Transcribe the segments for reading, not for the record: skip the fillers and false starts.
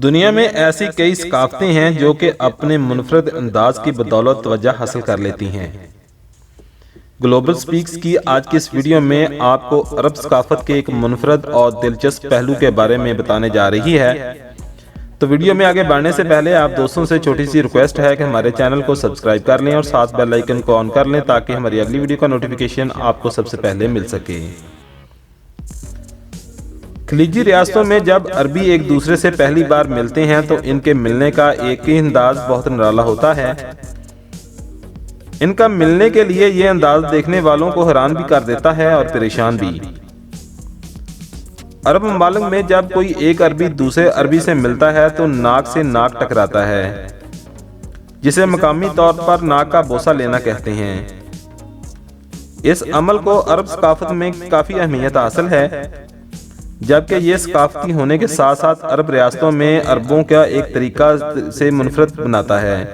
دنیا میں ایسی کئی ثقافتیں ہیں جو کہ اپنے منفرد انداز کی بدولت توجہ حاصل کر لیتی ہیں۔ گلوبل سپیکس کی آج کی اس ویڈیو میں آپ کو عرب ثقافت کے ایک منفرد اور دلچسپ پہلو کے بارے میں بتانے جا رہی ہے۔ تو ویڈیو میں آگے بڑھنے سے پہلے آپ دوستوں سے چھوٹی سی ریکویسٹ ہے کہ ہمارے چینل کو سبسکرائب کر لیں اور ساتھ بیل آئیکن کو آن کر لیں تاکہ ہماری اگلی ویڈیو کا نوٹیفیکیشن آپ کو سب سے پہلے مل سکے۔ خلیجی ریاستوں میں جب عربی ایک دوسرے سے پہلی بار ملتے ہیں تو ان کے ملنے کا ایک ہی انداز بہت نرالا ہوتا ہے۔ ان کا ملنے کے لیے یہ انداز دیکھنے والوں کو حیران بھی کر دیتا ہے اور پریشان بھی۔ عرب ممالک میں جب کوئی ایک عربی دوسرے عربی سے ملتا ہے تو ناک سے ناک ٹکراتا ہے، جسے مقامی طور پر ناک کا بوسہ لینا کہتے ہیں۔ اس عمل کو عرب ثقافت میں کافی اہمیت حاصل ہے، جبکہ یہ ثقافتی ہونے کے ساتھ ساتھ عرب ریاستوں میں عربوں کا ایک طریقہ سے منفرد بناتا ہے۔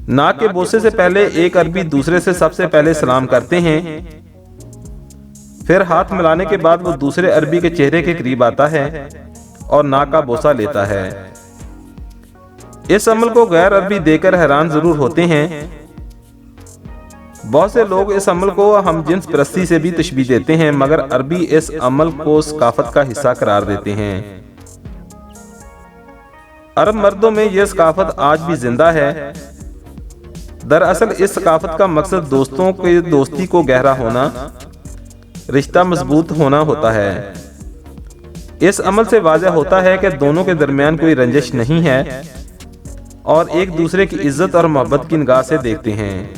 ناک کے بوسے سے پہلے ایک عربی دوسرے سے سب سے پہلے سلام کرتے ہیں، پھر ہاتھ ملانے کے بعد وہ دوسرے عربی کے چہرے کے قریب آتا ہے اور ناک کا بوسہ لیتا ہے۔ اس عمل کو غیر عربی دیکھ کر حیران ضرور ہوتے ہیں۔ بہت سے لوگ اس عمل کو ہم جنس پرستی سے بھی تشبیہ دیتے ہیں، مگر عربی اس عمل کو ثقافت کا حصہ قرار دیتے ہیں۔ عرب مردوں میں یہ ثقافت آج بھی زندہ ہے۔ دراصل اس ثقافت کا مقصد دوستوں کی دوستی کو گہرا ہونا، رشتہ مضبوط ہونا ہوتا ہے۔ اس عمل سے واضح ہوتا ہے کہ دونوں کے درمیان کوئی رنجش نہیں ہے اور ایک دوسرے کی عزت اور محبت کی نگاہ سے دیکھتے ہیں۔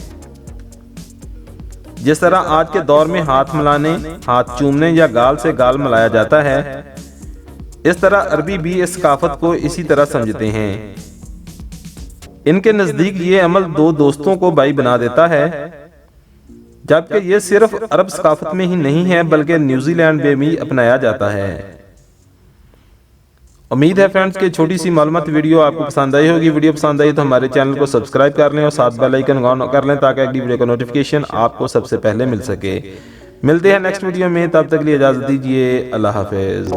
جس طرح آج کے دور میں ہاتھ ملانے، ہاتھ چومنے یا گال سے گال ملایا جاتا ہے، اس طرح عربی بھی اس ثقافت کو اسی طرح سمجھتے ہیں۔ ان کے نزدیک یہ عمل دو دوستوں کو بھائی بنا دیتا ہے، جبکہ یہ صرف عرب ثقافت میں ہی نہیں ہے بلکہ نیوزی لینڈ میں بھی اپنایا جاتا ہے۔ امید ہے فرینڈز کہ چھوٹی سی معلومات ویڈیو آپ کو پسند آئی ہوگی۔ ویڈیو پسند آئی تو ہمارے چینل کو سبسکرائب کر لیں اور ساتھ بیل آئیکن آن کر لیں تاکہ اگلی ویڈیو کا نوٹیفیکیشن آپ کو سب سے پہلے مل سکے۔ ملتے ہیں نیکسٹ ویڈیو میں، تب تک کے لیے اجازت دیجیے۔ اللہ حافظ۔